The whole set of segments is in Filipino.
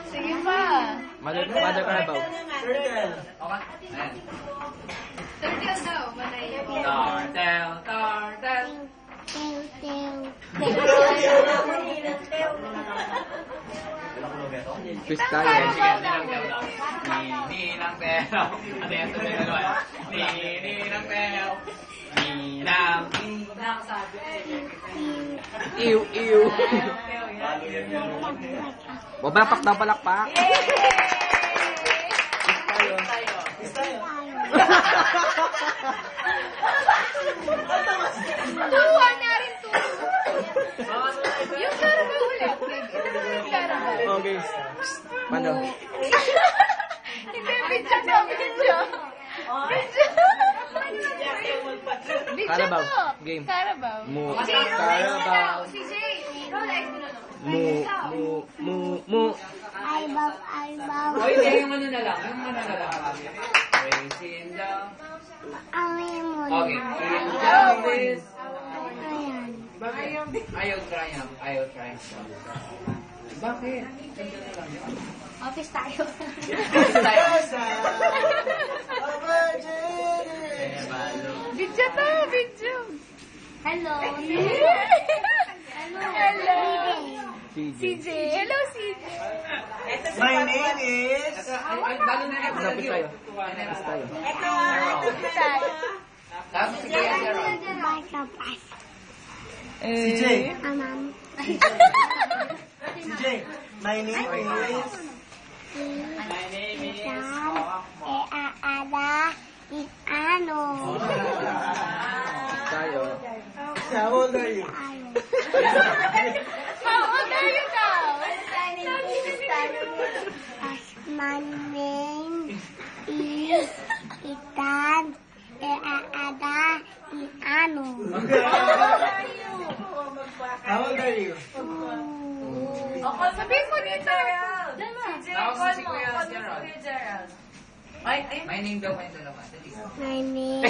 Sige pa. Mother Carabao. Turtle daw. Manay. Turtle. Quiz tayo. Ninang teo. Ano yan? Ninang teo. Ninang sabi. Iw. Babapak daw palakpak. Quiz tayo. Tuwa na rin to. Yung Carabao ulit. Yung Carabao. Okay. Paano? Hindi, video na. Video. Carabao. Game. Carabao. Carabao. Si Jay. Rolex. Albaw. Oy, yung ano na lang. Yung ano na lang. Racing down. Okay. Down this. Ayaw triumph. Bakit? Office tayo. Video to, video. Hello. CJ. Hello, CJ. My name is... Quiz tayo. Quiz tayo. Tayo. Tapos si Kuya Gerald. CJ. CJ. My name is... Tayo. How old are you? How old are you now? My name is Itan Eada Iano. How old are you? Sabihin mo dito. Tapos si Kuya Gerald. My name daw may dalawa. Dali. My name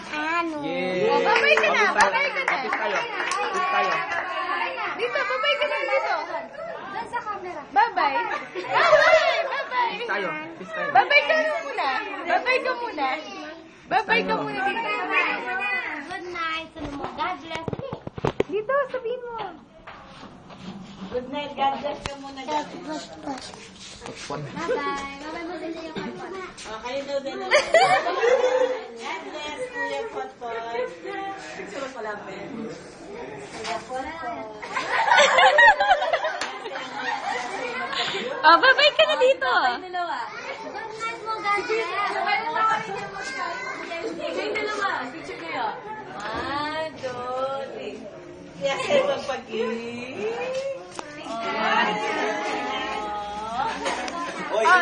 Ano? Yeah. Babay ka na. Quiz tayo. Dito, babay ka na dito. Doon sa camera. Babay. Babay. Quiz tayo. Babay ka muna. Babay ka muna dito. Good night. God bless. Dito, sabihin mo. Good night, God bless ka muna dyan. Bye-bye. Bye-bye mo din yung kapon. Kayo daw din. God bless, Kuya Potpot. Gusto mo pala, Ben? Kuya Potpot. Oh, babay ka na dito. Good night mo, God bless. Kayong dalawa, picture kayo. 1, 2, 3. Yes, magpag-i.